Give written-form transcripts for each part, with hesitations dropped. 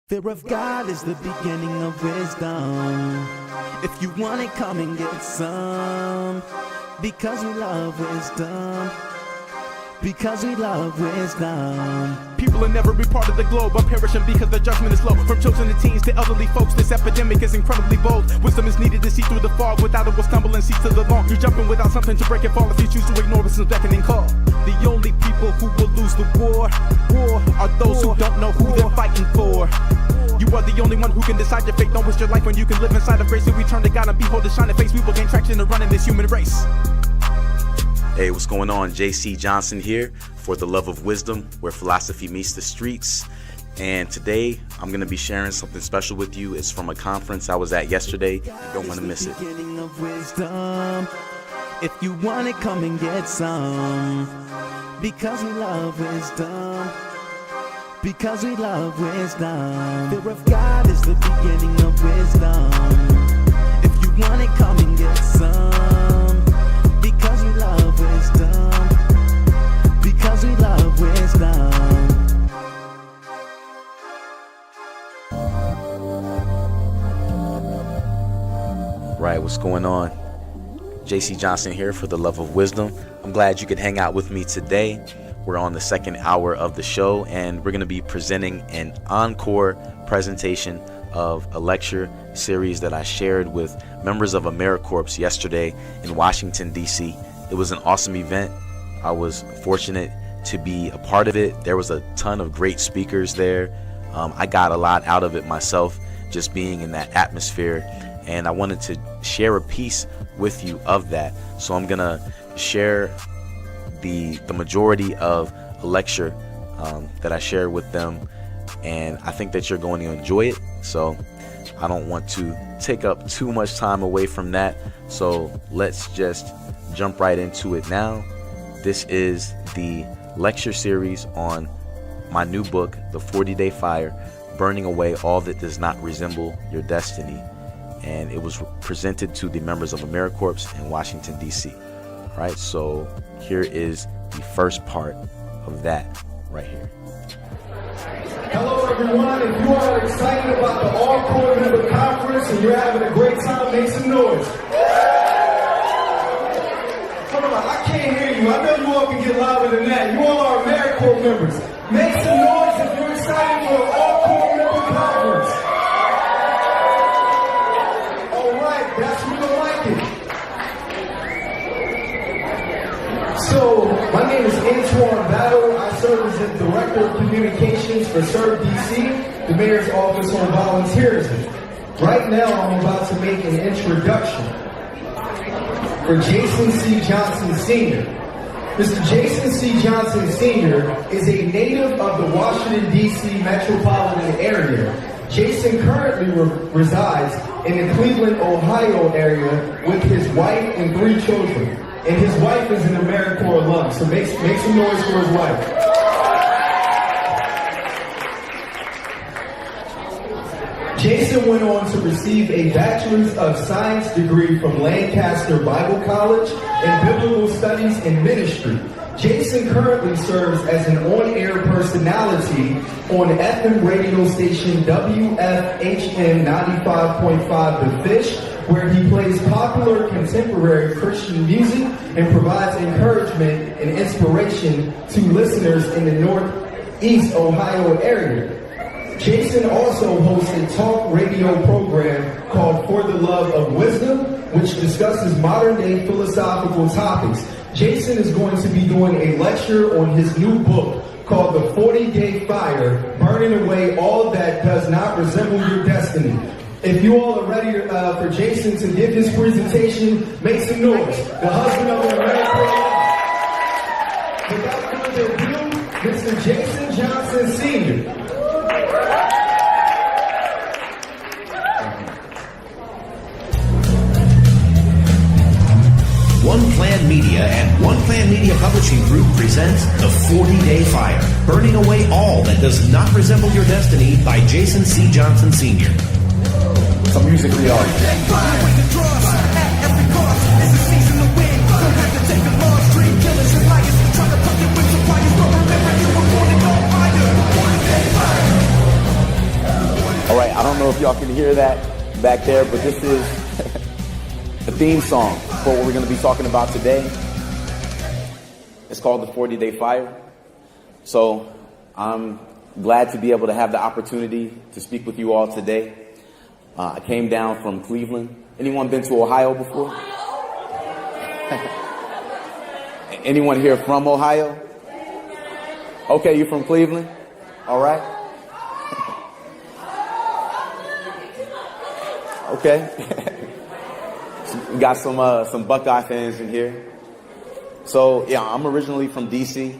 Fear of God is the beginning of wisdom. If you want it, come and get some. Because we love wisdom. Because we love wisdom. People in every part of the globe are perishing because the judgment is low. From children to teens to elderly folks, this epidemic is incredibly bold. Wisdom is needed to see through the fog. Without it, we'll stumble and see to the long. You're jumping without something to break and fall if you choose to ignore wisdom's beckoning call. The only people who will lose the war are those who don't know who they're fighting for. You are the only one who can decide your fate. Don't waste your life when you can live inside of grace. If we turn to God and behold His shining face, we will gain traction to run in this human race. Hey, what's going on? JC Johnson here for The Love of Wisdom, where philosophy meets the streets. And today, I'm going to be sharing something special with you. It's from a conference I was at yesterday. You don't want to miss it. If you want it, come and get some. Because we love wisdom. Because we love wisdom. Fear of God is the beginning of wisdom. If you want it, come and get some. Because we love wisdom. Because we love wisdom. Right, what's going on? JC Johnson here for The Love of Wisdom. I'm glad you could hang out with me today. We're on the second hour of the show, and we're going to be presenting an encore presentation of a lecture series that I shared with members of AmeriCorps yesterday in Washington, D.C. It was an awesome event. I was fortunate to be a part of it. There was a ton of great speakers there. I got a lot out of it myself, just being in that atmosphere, and I wanted to share a piece with you of that. So I'm going to share the majority of a lecture that I shared with them, and I think that you're going to enjoy it. So I don't want to take up too much time away from that. So let's just jump right into it now. This is the lecture series on my new book, The 40-Day Fire, Burning Away All That Does Not Resemble Your Destiny. And it was presented to the members of AmeriCorps in Washington, D.C. All right, so here is the first part of that right here. Hello, everyone. If you are excited about the AmeriCorps member conference and you're having a great time, make some noise. Come on, I can't hear you. I know you all can get louder than that. You all are AmeriCorps members. Make some noise if you're excited for the AmeriCorps member conference. All right, that's who you like it. So, my name is Antoine Battle. I serve as the Director of Communications for Serve DC, the Mayor's Office on Volunteerism. Right now, I'm about to make an introduction for Jason C. Johnson Sr. Mr. Jason C. Johnson Sr. is a native of the Washington, D.C. metropolitan area. Jason currently resides in the Cleveland, Ohio area with his wife and 3 children. And his wife is an AmeriCorps alum, so make some noise for his wife. Jason went on to receive a Bachelor's of Science degree from Lancaster Bible College in Biblical Studies and Ministry. Jason currently serves as an on-air personality on FM radio station WFHN 95.5 The Fish, where he plays popular contemporary Christian music and provides encouragement and inspiration to listeners in the Northeast Ohio area. Jason also hosts a talk radio program called For the Love of Wisdom, which discusses modern-day philosophical topics. Jason is going to be doing a lecture on his new book called The 40-Day Fire, Burning Away All That Does Not Resemble Your Destiny. If you all are ready for Jason to give his presentation, make some noise. The husband of the AmeriCorps. Without further ado, Mr. Jason Johnson Sr. One Plan Media and One Plan Media Publishing Group presents The 40-Day Fire, Burning Away All That Does Not Resemble Your Destiny by Jason C. Johnson Sr. Some music we are. know if y'all can hear that back there, but this is a theme song for what we're going to be talking about today. It's called the 40-Day Fire. So I'm glad to be able to have the opportunity to speak with you all today. I came down from Cleveland. Anyone been to Ohio before? Anyone here from Ohio? Okay, you're from Cleveland? All right. Okay. We got some Buckeye fans in here. So, yeah, I'm originally from D.C.,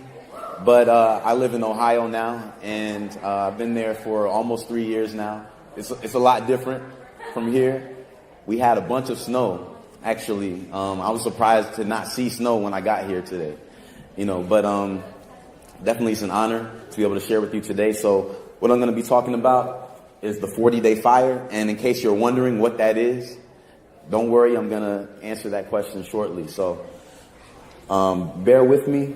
but I live in Ohio now, and I've been there for almost 3 years now. It's a lot different from here. We had a bunch of snow, actually. I was surprised to not see snow when I got here today, but definitely it's an honor to be able to share with you today. So what I'm going to be talking about is the 40-Day Fire, and in case you're wondering what that is, don't worry, I'm going to answer that question shortly. So bear with me.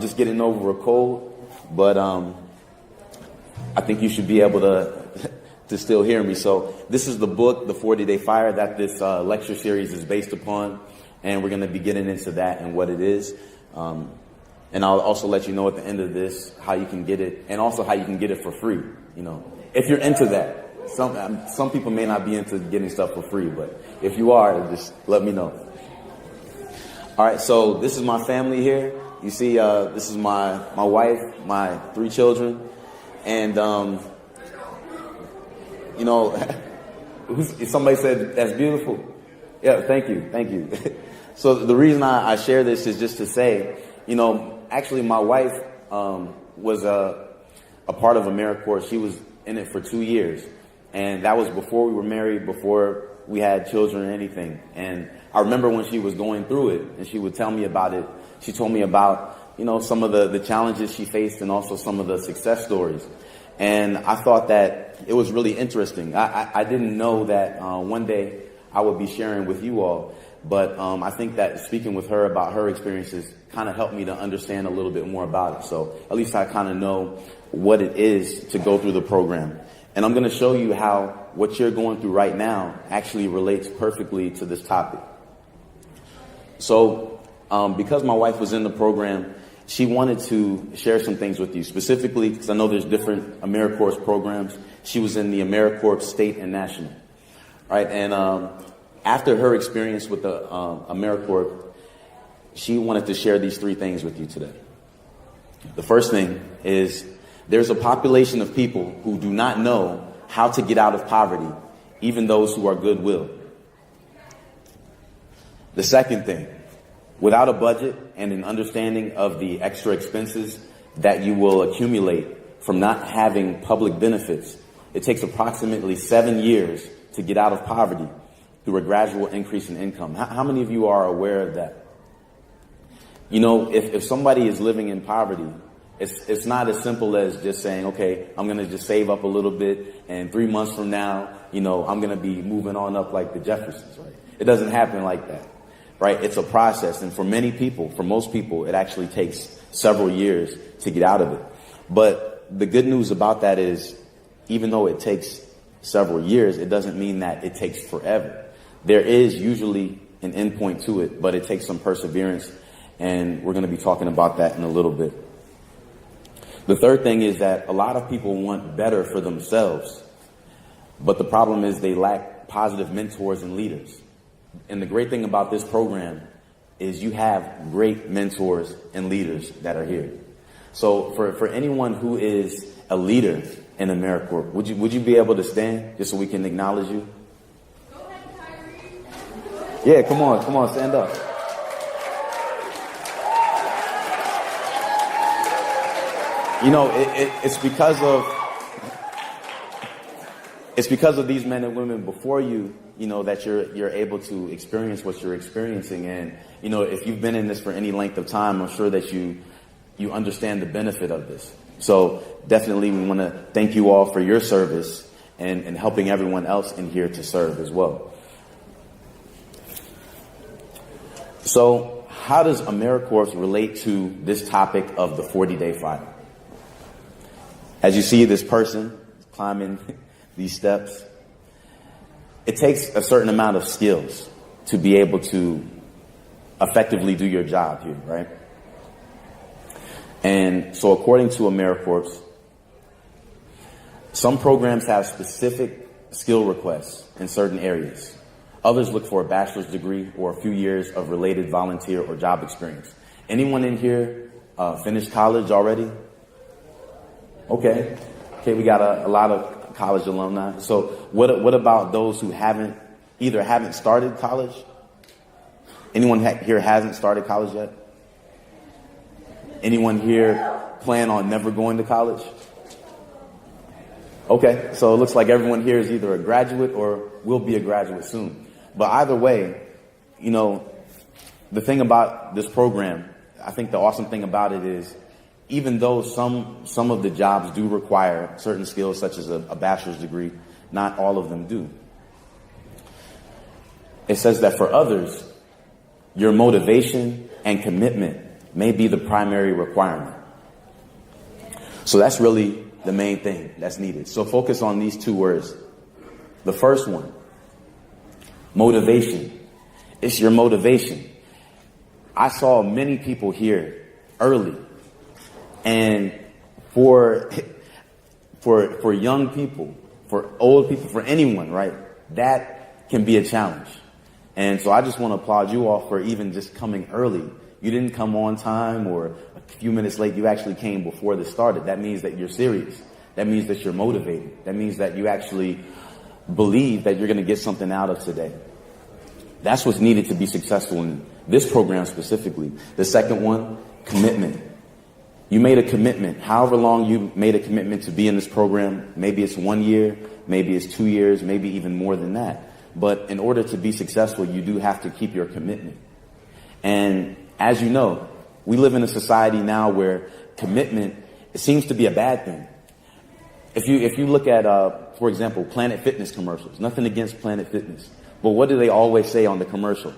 Just getting over a cold, but I think you should be able to still hear me. So this is the book, The 40-Day Fire, that this lecture series is based upon, and we're going to be getting into that and what it is. And I'll also let you know at the end of this how you can get it, and also how you can get it for free, if you're into that. Some people may not be into getting stuff for free, but if you are, just let me know. All right, so this is my family here. You see, this is my wife, my 3 children, and somebody said that's beautiful. Yeah, thank you. So the reason I share this is just to say, actually my wife was a part of AmeriCorps. She was in it for 2 years, and that was before we were married, before we had children or anything. And I remember when she was going through it, and she would tell me about it. She told me about, some of the challenges she faced and also some of the success stories. And I thought that it was really interesting. I didn't know that one day I would be sharing with you all. But I think that speaking with her about her experiences kind of helped me to understand a little bit more about it. So at least I kind of know what it is to go through the program. And I'm going to show you how what you're going through right now actually relates perfectly to this topic. So because my wife was in the program, she wanted to share some things with you, specifically because I know there's different AmeriCorps programs. She was in the AmeriCorps State and National. Right? And after her experience with the AmeriCorps, she wanted to share these 3 things with you today. The first thing is there's a population of people who do not know how to get out of poverty, even those who are goodwill. The second thing, without a budget and an understanding of the extra expenses that you will accumulate from not having public benefits, it takes approximately 7 years to get out of poverty through a gradual increase in income. How many of you are aware of that? If somebody is living in poverty, it's not as simple as just saying, okay, I'm going to just save up a little bit, and 3 months from now, I'm going to be moving on up like the Jeffersons, right? It doesn't happen like that, right? It's a process, and for most people, it actually takes several years to get out of it. But the good news about that is, even though it takes several years, it doesn't mean that it takes forever. There is usually an end point to it, but it takes some perseverance, and we're going to be talking about that in a little bit. The third thing is that a lot of people want better for themselves, but the problem is they lack positive mentors and leaders. And the great thing about this program is you have great mentors and leaders that are here. So for anyone who is a leader in AmeriCorps, would you be able to stand just so we can acknowledge you? Go ahead, Kyrie. Yeah, come on, stand up. It's because of these men and women before you, that you're able to experience what you're experiencing. And, if you've been in this for any length of time, I'm sure that you understand the benefit of this. So definitely we want to thank you all for your service and helping everyone else in here to serve as well. So how does AmeriCorps relate to this topic of the 40-Day Fire? As you see this person climbing these steps, it takes a certain amount of skills to be able to effectively do your job here, right? And so according to AmeriCorps, some programs have specific skill requests in certain areas. Others look for a bachelor's degree or a few years of related volunteer or job experience. Anyone in here finished college already? Okay, we got a lot of college alumni. So what about those who haven't started college? Anyone here hasn't started college yet? Anyone here plan on never going to college? Okay, so it looks like everyone here is either a graduate or will be a graduate soon. But either way, you know, the thing about this program, I think the awesome thing about it is, even though some of the jobs do require certain skills, such as a bachelor's degree, not all of them do. It says that for others, your motivation and commitment may be the primary requirement. So that's really the main thing that's needed. So focus on these two words. The first one, motivation. It's your motivation. I saw many people here early, and for young people, for old people, for anyone, right, that can be a challenge. And so I just want to applaud you all for even just coming early. You didn't come on time or a few minutes late. You actually came before this started. That means that you're serious. That means that you're motivated. That means that you actually believe that you're going to get something out of today. That's what's needed to be successful in this program specifically. The second one, commitment. You made a commitment. However long you made a commitment to be in this program, maybe it's 1 year, maybe it's 2 years, maybe even more than that. But in order to be successful, you do have to keep your commitment. And as you know, we live in a society now where commitment, it seems to be a bad thing. If you look at, for example, Planet Fitness commercials, nothing against Planet Fitness, but what do they always say on the commercial?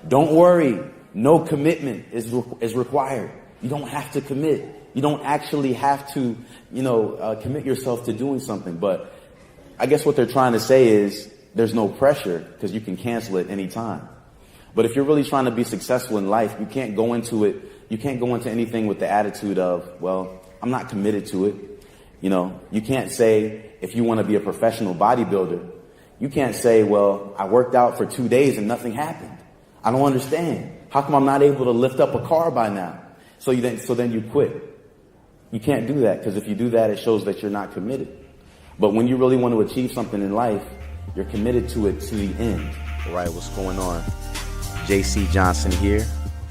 Don't worry, no commitment is required. You don't have to commit. You don't actually have to, commit yourself to doing something. But I guess what they're trying to say is there's no pressure because you can cancel it any time. But if you're really trying to be successful in life, you can't go into anything with the attitude of, well, I'm not committed to it. You can't say, if you want to be a professional bodybuilder, you can't say, well, I worked out for 2 days and nothing happened. I don't understand. How come I'm not able to lift up a car by now? So then you quit. You can't do that, because if you do that, it shows that you're not committed. But when you really want to achieve something in life, you're committed to it to the end. All right, what's going on? JC Johnson here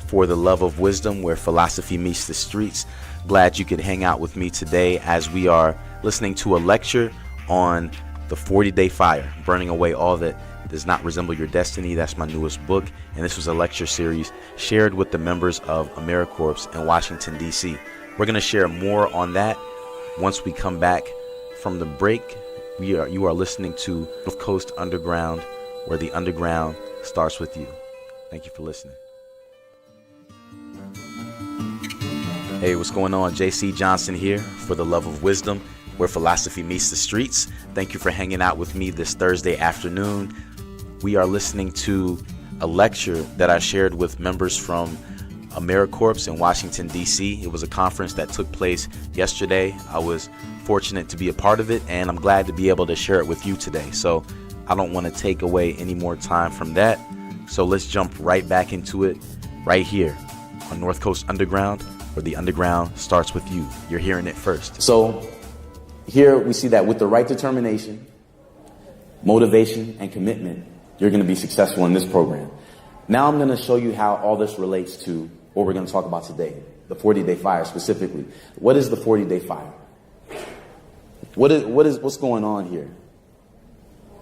for the Love of Wisdom, where philosophy meets the streets. Glad you could hang out with me today as we are listening to a lecture on the 40-Day Fire, burning away all that does not resemble your destiny. That's my newest book, and this was a lecture series shared with the members of AmeriCorps in Washington, D.C. We're going to share more on that once we come back from the break. You are listening to North Coast Underground, where the underground starts with you. Thank you for listening. Hey, what's going on? JC Johnson here for the Love of Wisdom, where philosophy meets the streets. Thank you for hanging out with me this Thursday afternoon. We are listening to a lecture that I shared with members from AmeriCorps in Washington, D.C. It was a conference that took place yesterday. I was fortunate to be a part of it, and I'm glad to be able to share it with you today. So I don't want to take away any more time from that. So let's jump right back into it right here on North Coast Underground, where the underground starts with you. You're hearing it first. So here we see that with the right determination, motivation, and commitment, you're going to be successful in this program. Now I'm going to show you how all this relates to what we're going to talk about today, the 40-Day Fire specifically. What is the 40-Day Fire? What's going on here?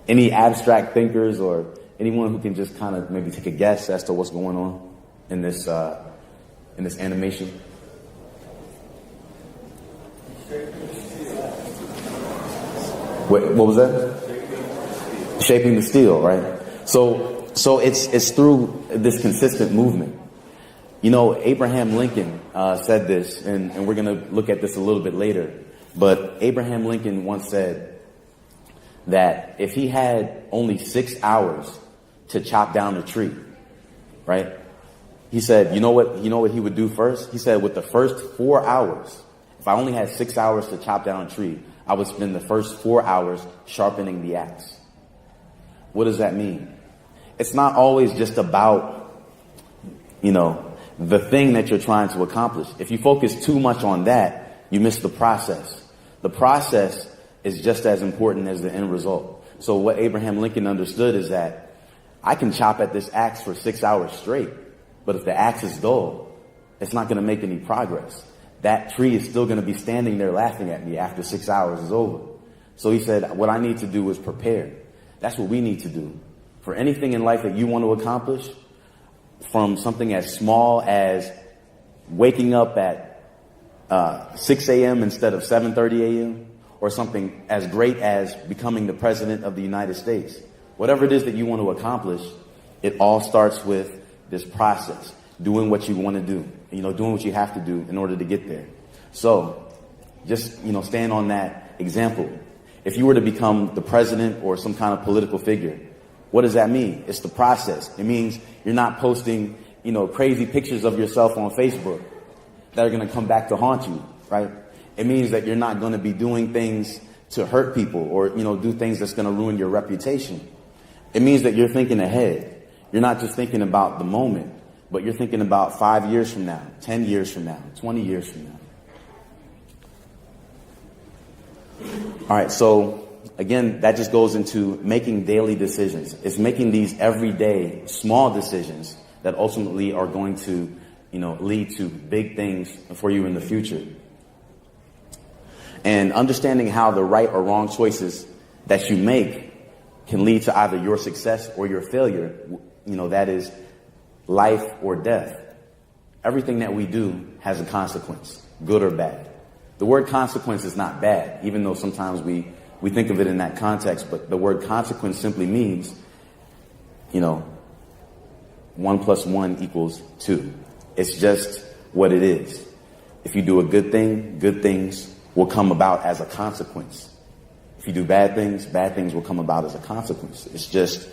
Any abstract thinkers or anyone who can just kind of maybe take a guess as to what's going on in this animation? What was that? Shaping the steel, right? So it's through this consistent movement. Abraham Lincoln said this, and we're going to look at this a little bit later. But Abraham Lincoln once said that if he had only 6 hours to chop down a tree, right? He said, you know what he would do first? He said, with the first 4 hours, if I only had 6 hours to chop down a tree, I would spend the first 4 hours sharpening the axe. What does that mean? It's not always just about, the thing that you're trying to accomplish. If you focus too much on that, you miss the process. The process is just as important as the end result. So what Abraham Lincoln understood is that I can chop at this axe for 6 hours straight, but if the axe is dull, it's not going to make any progress. That tree is still going to be standing there laughing at me after 6 hours is over. So he said, what I need to do is prepare. That's what we need to do. For anything in life that you want to accomplish, from something as small as waking up at 6 a.m. instead of 7:30 a.m., or something as great as becoming the president of the United States. Whatever it is that you want to accomplish, it all starts with this process, doing what you want to do, doing what you have to do in order to get there. So just, stand on that example. If you were to become the president or some kind of political figure, what does that mean? It's the process. It means you're not posting, crazy pictures of yourself on Facebook that are going to come back to haunt you, right? It means that you're not going to be doing things to hurt people or, do things that's going to ruin your reputation. It means that you're thinking ahead. You're not just thinking about the moment, but you're thinking about 5 years from now, 10 years from now, 20 years from now. All right, so again, that just goes into making daily decisions. It's making these everyday small decisions that ultimately are going to, lead to big things for you in the future. And understanding how the right or wrong choices that you make can lead to either your success or your failure. That is life or death. Everything that we do has a consequence, good or bad. The word consequence is not bad, even though sometimes we think of it in that context, but the word consequence simply means, 1 + 1 = 2. It's just what it is. If you do a good thing, good things will come about as a consequence. If you do bad things will come about as a consequence. It's just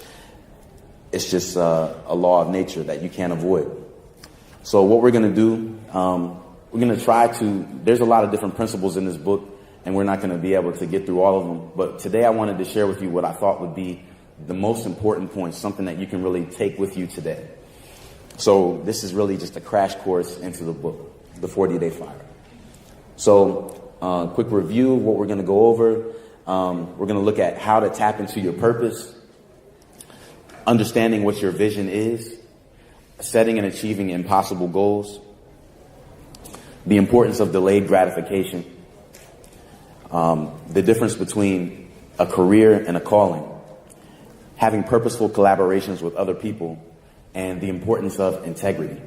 a law of nature that you can't avoid. So what we're going to do, we're going to try to, there's a lot of different principles in this book, and we're not going to be able to get through all of them. But today I wanted to share with you what I thought would be the most important points, something that you can really take with you today. So this is really just a crash course into the book, The 40-Day Fire. So quick review of what we're going to go over. We're going to look at how to tap into your purpose, understanding what your vision is, setting and achieving impossible goals, the importance of delayed gratification, the difference between a career and a calling, having purposeful collaborations with other people, and the importance of integrity.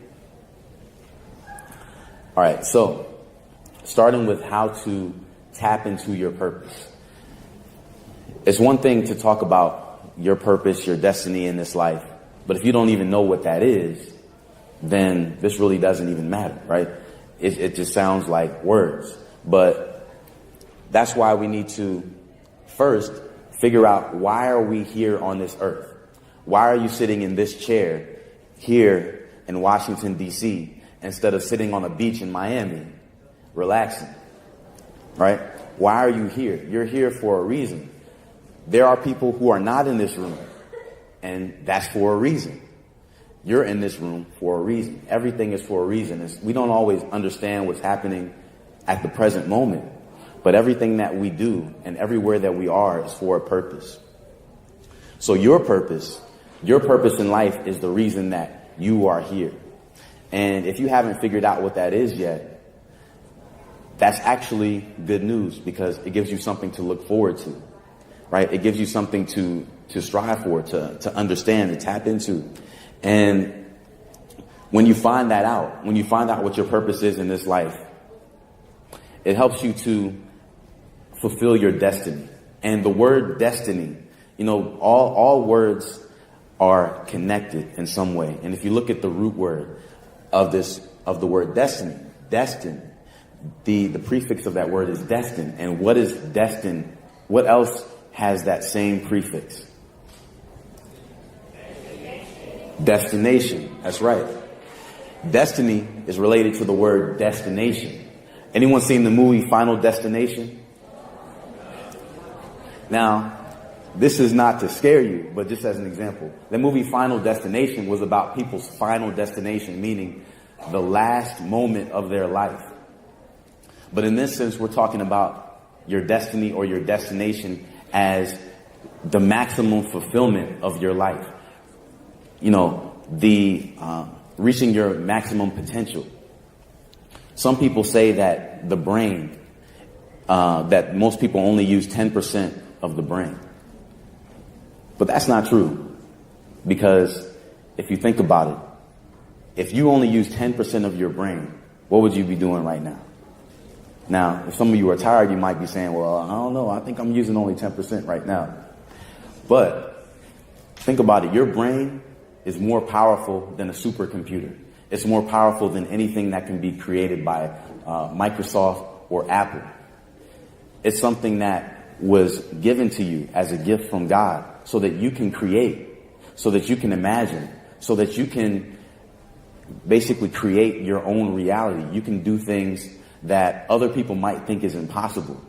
All right, so starting with how to tap into your purpose. It's one thing to talk about your purpose, your destiny in this life, but if you don't even know what that is, then this really doesn't even matter, right? It just sounds like words. But that's why we need to first figure out, why are we here on this earth? Why are you sitting in this chair here in Washington, D.C., instead of sitting on a beach in Miami, relaxing, right? Why are you here? You're here for a reason. There are people who are not in this room, and that's for a reason. You're in this room for a reason. Everything is for a reason. We don't always understand what's happening at the present moment, but everything that we do and everywhere that we are is for a purpose. So your purpose in life is the reason that you are here. And if you haven't figured out what that is yet, that's actually good news, because it gives you something to look forward to, right? It gives you something to strive for, to understand, to tap into. And when you find that out, when you find out what your purpose is in this life, it helps you to fulfill your destiny. And the word destiny, all words are connected in some way. And if you look at the root word of the word destiny, destined, the prefix of that word is destined. And what is destined? What else has that same prefix? Destination. That's right. Destiny is related to the word destination. Anyone seen the movie Final Destination? Now, this is not to scare you, but just as an example. The movie Final Destination was about people's final destination, meaning the last moment of their life. But in this sense, we're talking about your destiny or your destination as the maximum fulfillment of your life. You know, reaching your maximum potential. Some people say that the brain, that most people only use 10% of the brain. But that's not true. Because if you think about it, if you only use 10% of your brain, what would you be doing right now? Now, if some of you are tired, you might be saying, well, I don't know, I think I'm using only 10% right now. But think about it. Your brain is more powerful than a supercomputer. It's more powerful than anything that can be created by Microsoft or Apple. It's something that was given to you as a gift from God so that you can create, so that you can imagine, so that you can basically create your own reality. You can do things that other people might think is impossible.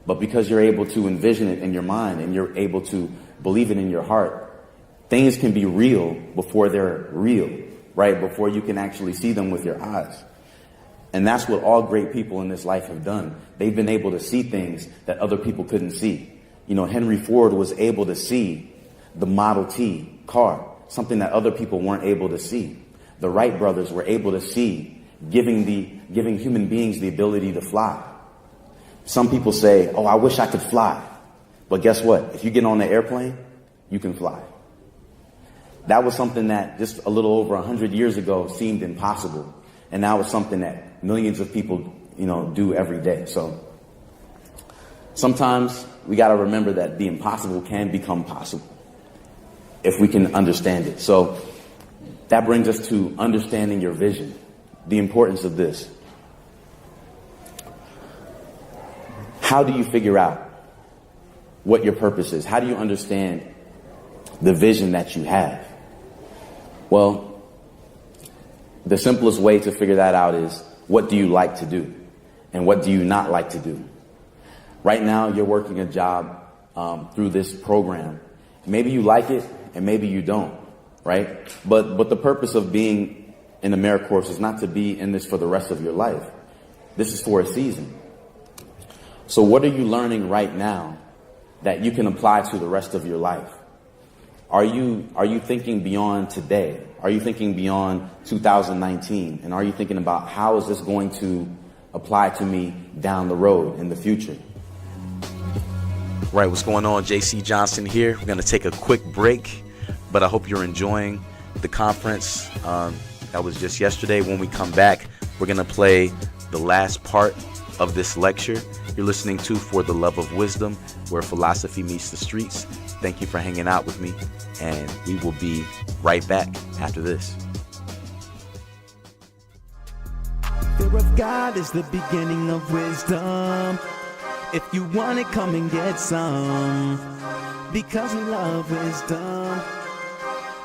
But because you're able to envision it in your mind and you're able to believe it in your heart, things can be real before they're real, right? Before you can actually see them with your eyes. And that's what all great people in this life have done. They've been able to see things that other people couldn't see. You know, Henry Ford was able to see the Model T car, something that other people weren't able to see. The Wright brothers were able to see, giving human beings the ability to fly. Some people say, oh, I wish I could fly. But guess what? If you get on the airplane, you can fly. That was something that just a little over 100 years ago seemed impossible. And now it's something that millions of people, do every day. So sometimes we got to remember that the impossible can become possible if we can understand it. So that brings us to understanding your vision, the importance of this. How do you figure out what your purpose is? How do you understand the vision that you have? Well, the simplest way to figure that out is, what do you like to do? And what do you not like to do? Right now, you're working a job through this program. Maybe you like it and maybe you don't, right? But the purpose of being in AmeriCorps is not to be in this for the rest of your life. This is for a season. So what are you learning right now that you can apply to the rest of your life? Are you thinking beyond today? Are you thinking beyond 2019? And are you thinking about how is this going to apply to me down the road in the future? Right, what's going on? JC Johnson here. We're going to take a quick break, but I hope you're enjoying the conference. That was just yesterday. When we come back, we're going to play the last part of this lecture. You're listening to For the Love of Wisdom, where philosophy meets the streets. Thank you for hanging out with me, and we will be right back after this. Fear of God is the beginning of wisdom. If you want it, come and get some. Because we love wisdom.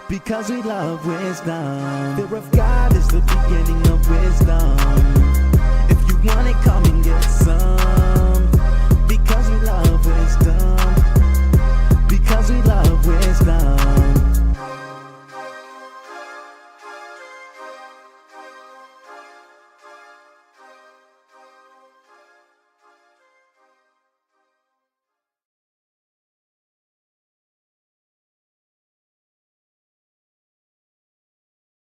Because we love wisdom. Fear of God is the beginning of wisdom. If you want it, come and get some. Because we love wisdom.